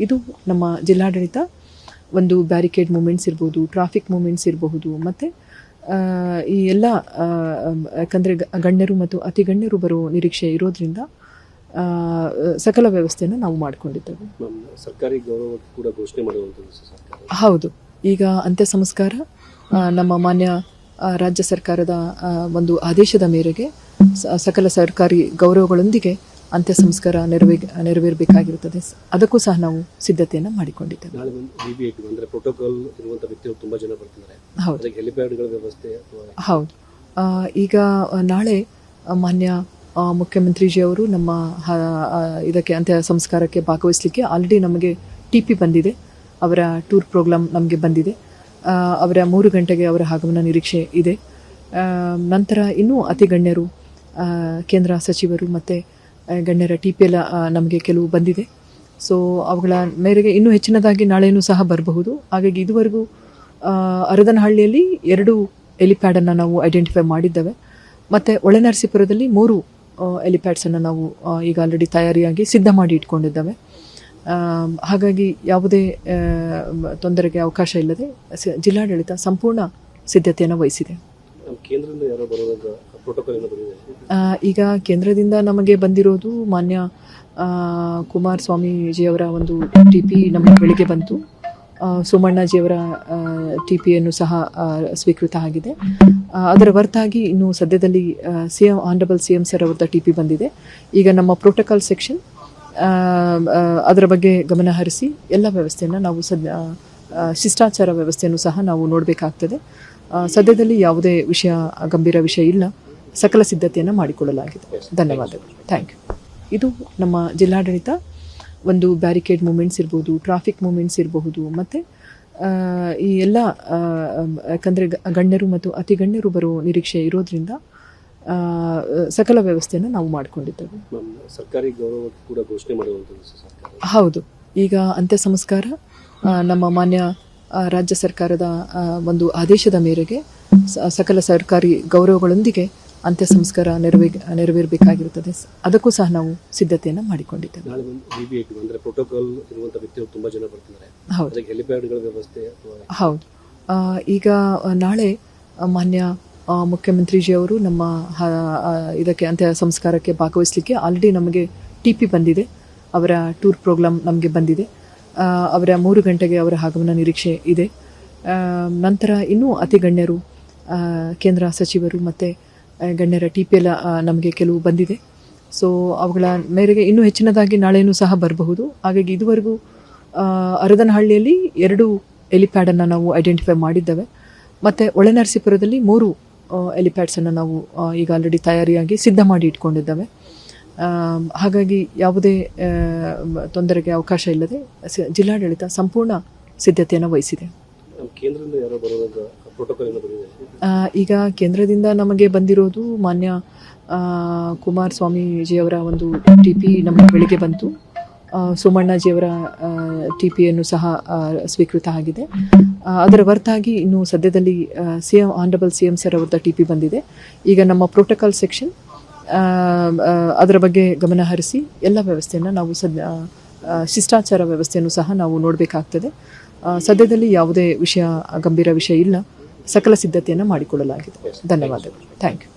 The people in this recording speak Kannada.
ಇದು ನಮ್ಮ ಜಿಲ್ಲಾಡಳಿತ ಒಂದು ಬ್ಯಾರಿಕೇಡ್ ಮೂಮೆಂಟ್ಸ್ ಇರ್ಬೋದು, ಟ್ರಾಫಿಕ್ ಮೂಮೆಂಟ್ಸ್ ಇರಬಹುದು, ಮತ್ತು ಈ ಎಲ್ಲ ಯಾಕಂದರೆ ಗಣ್ಯರು ಮತ್ತು ಅತಿ ಗಣ್ಯರು ಬರೋ ನಿರೀಕ್ಷೆ ಇರೋದ್ರಿಂದ ಸಕಲ ವ್ಯವಸ್ಥೆಯನ್ನು ನಾವು ಮಾಡಿಕೊಂಡಿದ್ದೇವೆ. ಸರ್ಕಾರಿ ಗೌರವ ಕೂಡ ಘೋಷಣೆ ಮಾಡುವಂಥದ್ದು. ಹೌದು, ಈಗ ಅಂತ್ಯ ಸಂಸ್ಕಾರ ನಮ್ಮ ಮಾನ್ಯ ರಾಜ್ಯ ಸರ್ಕಾರದ ಒಂದು ಆದೇಶದ ಮೇರೆಗೆ ಸಕಲ ಸರ್ಕಾರಿ ಗೌರವಗಳೊಂದಿಗೆ ಅಂತ್ಯ ಸಂಸ್ಕಾರ ನೆರವೇರಬೇಕಾಗಿರುತ್ತದೆ. ಅದಕ್ಕೂ ಸಹ ನಾವು ಸಿದ್ಧತೆಯನ್ನು ಮಾಡಿಕೊಂಡಿದ್ದೇವೆ. ಪ್ರೋಟೋಕಾಲ್ ಇರುವಂಥ ವ್ಯಕ್ತಿಗಳು ತುಂಬ ಜನ ಬರ್ತಿದ್ದಾರೆ. ಹೌದು, ಹೆಲಿಪ್ಯಾಡ್ಗಳ ವ್ಯವಸ್ಥೆ. ಹೌದು, ಈಗ ನಾಳೆ ಮಾನ್ಯ ಮುಖ್ಯಮಂತ್ರಿಜಿಯವರು ನಮ್ಮ ಇದಕ್ಕೆ ಅಂತ್ಯ ಸಂಸ್ಕಾರಕ್ಕೆ ಭಾಗವಹಿಸಲಿಕ್ಕೆ ಆಲ್ರೆಡಿ ನಮಗೆ TP ಬಂದಿದೆ. ಅವರ ಟೂರ್ ಪ್ರೋಗ್ರಾಮ್ ನಮಗೆ ಬಂದಿದೆ. ಅವರ 3 ಗಂಟೆಗೆ ಅವರ ಆಗಮನ ನಿರೀಕ್ಷೆ ಇದೆ. ನಂತರ ಇನ್ನೂ ಅತಿ ಗಣ್ಯರು, ಕೇಂದ್ರ ಸಚಿವರು ಮತ್ತು ಗಣ್ಯರ TP ಎಲ್ಲ ನಮಗೆ ಕೆಲವು ಬಂದಿದೆ. ಸೊ ಅವುಗಳ ಮೇರೆಗೆ ಇನ್ನೂ ಹೆಚ್ಚಿನದಾಗಿ ನಾಳೆಯೂ ಸಹ ಬರಬಹುದು. ಹಾಗಾಗಿ ಇದುವರೆಗೂ ಅರದನಹಳ್ಳಿಯಲ್ಲಿ 2 ಎಲಿಪ್ಯಾಡನ್ನು ನಾವು ಐಡೆಂಟಿಫೈ ಮಾಡಿದ್ದೇವೆ. ಮತ್ತು ಒಳನರಸೀಪುರದಲ್ಲಿ 3 ಎಲಿಪ್ಯಾಡ್ಸನ್ನು ನಾವು ಈಗ ಆಲ್ರೆಡಿ ತಯಾರಿಯಾಗಿ ಸಿದ್ಧ ಮಾಡಿ ಇಟ್ಕೊಂಡಿದ್ದೇವೆ. ಹಾಗಾಗಿ ಯಾವುದೇ ತೊಂದರೆಗೆ ಅವಕಾಶ ಇಲ್ಲದೆ ಜಿಲ್ಲಾಡಳಿತ ಸಂಪೂರ್ಣ ಸಿದ್ಧತೆಯನ್ನು ವಹಿಸಿದೆ. ಈಗ ಕೇಂದ್ರದಿಂದ ನಮಗೆ ಬಂದಿರೋದು ಮಾನ್ಯ ಕುಮಾರಸ್ವಾಮಿಜಿಯವರ ಒಂದು TP ನಮಗೆ ಬೆಳಿಗ್ಗೆ ಬಂತು. ಸೋಮಣ್ಣಜಿಯವರ TPಯನ್ನು ಸಹ ಸ್ವೀಕೃತ ಆಗಿದೆ. ಅದರ ಹೊರತಾಗಿ ಇನ್ನು ಸದ್ಯದಲ್ಲಿ ಆನರಬಲ್ CM ಸರ್ ಅವರ TP ಬಂದಿದೆ. ಈಗ ನಮ್ಮ ಪ್ರೋಟೋಕಾಲ್ ಸೆಕ್ಷನ್ ಅದರ ಬಗ್ಗೆ ಗಮನ ಹರಿಸಿ ಎಲ್ಲ ವ್ಯವಸ್ಥೆಯನ್ನು ನಾವು ಶಿಷ್ಟಾಚಾರ ವ್ಯವಸ್ಥೆಯನ್ನು ಸಹ ನಾವು ನೋಡಬೇಕಾಗ್ತದೆ. ಸದ್ಯದಲ್ಲಿ ಯಾವುದೇ ಗಂಭೀರ ವಿಷಯ ಇಲ್ಲ. ಸಕಲ ಸಿದ್ಧತೆಯನ್ನು ಮಾಡಿಕೊಳ್ಳಲಾಗಿದೆ. ಧನ್ಯವಾದಗಳು. Thank you. ಇದು ನಮ್ಮ ಜಿಲ್ಲಾಡಳಿತ ಒಂದು ಬ್ಯಾರಿಕೇಡ್ ಮೂಮೆಂಟ್ಸ್ ಇರ್ಬೋದು, ಟ್ರಾಫಿಕ್ ಮೂಮೆಂಟ್ಸ್ ಇರಬಹುದು, ಮತ್ತು ಈ ಎಲ್ಲ ಯಾಕಂದರೆ ಗಣ್ಯರು ಮತ್ತು ಅತಿ ಗಣ್ಯರು ಬರೋ ನಿರೀಕ್ಷೆ ಇರೋದ್ರಿಂದ ಸಕಲ ವ್ಯವಸ್ಥೆಯನ್ನು ನಾವು ಮಾಡಿಕೊಂಡಿದ್ದೇವೆ. ಸರ್ಕಾರಿ ಗೌರವ ಕೂಡ ಘೋಷಣೆ ಮಾಡುವಂಥದ್ದು. ಹೌದು, ಈಗ ಅಂತ್ಯ ಸಂಸ್ಕಾರ ನಮ್ಮ ಮಾನ್ಯ ರಾಜ್ಯ ಸರ್ಕಾರದ ಒಂದು ಆದೇಶದ ಮೇರೆಗೆ ಸಕಲ ಸರ್ಕಾರಿ ಗೌರವಗಳೊಂದಿಗೆ ಅಂತ್ಯ ಸಂಸ್ಕಾರ ನೆರವೇರಬೇಕಾಗಿರುತ್ತದೆ. ಅದಕ್ಕೂ ಸಹ ನಾವು ಸಿದ್ಧತೆಯನ್ನು ಮಾಡಿಕೊಂಡಿದ್ದೇವೆ. ಪ್ರೋಟೋಕಾಲ್ ಇರುವಂಥ ವ್ಯಕ್ತಿಗಳು ತುಂಬ ಜನ ಬರ್ತಿದ್ದಾರೆ. ಹೌದು, ಹೆಲಿಪ್ಯಾಡ್ಗಳ ವ್ಯವಸ್ಥೆ. ಹೌದು, ಈಗ ನಾಳೆ ಮಾನ್ಯ ಮುಖ್ಯಮಂತ್ರಿಜಿಯವರು ನಮ್ಮ ಇದಕ್ಕೆ ಅಂತ್ಯ ಸಂಸ್ಕಾರಕ್ಕೆ ಭಾಗವಹಿಸಲಿಕ್ಕೆ ಆಲ್ರೆಡಿ ನಮಗೆ TP ಬಂದಿದೆ. ಅವರ ಟೂರ್ ಪ್ರೋಗ್ರಾಮ್ ನಮಗೆ ಬಂದಿದೆ. ಅವರ 3 ಗಂಟೆಗೆ ಅವರ ಆಗಮನ ನಿರೀಕ್ಷೆ ಇದೆ. ನಂತರ ಇನ್ನೂ ಅತಿ ಗಣ್ಯರು, ಕೇಂದ್ರ ಸಚಿವರು ಮತ್ತು ಗಣ್ಯರ TP ಎಲ್ಲ ನಮಗೆ ಕೆಲವು ಬಂದಿದೆ. ಸೊ ಅವುಗಳ ಮೇರೆಗೆ ಇನ್ನೂ ಹೆಚ್ಚಿನದಾಗಿ ನಾಳೆಯೂ ಸಹ ಬರಬಹುದು. ಹಾಗಾಗಿ ಇದುವರೆಗೂ ಅರದನಹಳ್ಳಿಯಲ್ಲಿ 2 ಎಲಿಪ್ಯಾಡನ್ನು ನಾವು ಐಡೆಂಟಿಫೈ ಮಾಡಿದ್ದೇವೆ. ಮತ್ತು ಒಳನರಸೀಪುರದಲ್ಲಿ 3 ಎಲಿಪ್ಯಾಡ್ಸನ್ನು ನಾವು ಈಗ ಆಲ್ರೆಡಿ ತಯಾರಿಯಾಗಿ ಸಿದ್ಧ ಮಾಡಿ ಇಟ್ಕೊಂಡಿದ್ದೇವೆ. ಹಾಗಾಗಿ ಯಾವುದೇ ತೊಂದರೆಗೆ ಅವಕಾಶ ಇಲ್ಲದೆ ಜಿಲ್ಲಾಡಳಿತ ಸಂಪೂರ್ಣ ಸಿದ್ಧತೆಯನ್ನು ವಹಿಸಿದೆ. ಈಗ ಕೇಂದ್ರದಿಂದ ನಮಗೆ ಬಂದಿರೋದು ಮಾನ್ಯ ಕುಮಾರಸ್ವಾಮಿಜಿಯವರ ಒಂದು TP ನಮಗೆ ಬೆಳಿಗ್ಗೆ ಬಂತು. ಸೋಮಣ್ಣಜಿಯವರ TPಯನ್ನು ಸಹ ಸ್ವೀಕೃತ ಆಗಿದೆ. ಅದರ ಹೊರತಾಗಿ ಇನ್ನು ಸದ್ಯದಲ್ಲಿ ಆನರಬಲ್ CM ಸರ್ ಅವರ TP ಬಂದಿದೆ. ಈಗ ನಮ್ಮ ಪ್ರೋಟೋಕಾಲ್ ಸೆಕ್ಷನ್ ಅದರ ಬಗ್ಗೆ ಗಮನ ಹರಿಸಿ ಎಲ್ಲ ವ್ಯವಸ್ಥೆಯನ್ನು ನಾವು ಶಿಷ್ಟಾಚಾರ ವ್ಯವಸ್ಥೆಯನ್ನು ಸಹ ನಾವು ನೋಡಬೇಕಾಗ್ತದೆ. ಸದ್ಯದಲ್ಲಿ ಯಾವುದೇ ಗಂಭೀರ ವಿಷಯ ಇಲ್ಲ. ಸಕಲ ಸಿದ್ಧತೆಯನ್ನು ಮಾಡಿಕೊಳ್ಳಲಾಗಿದೆ. ಧನ್ಯವಾದಗಳು. Thank you.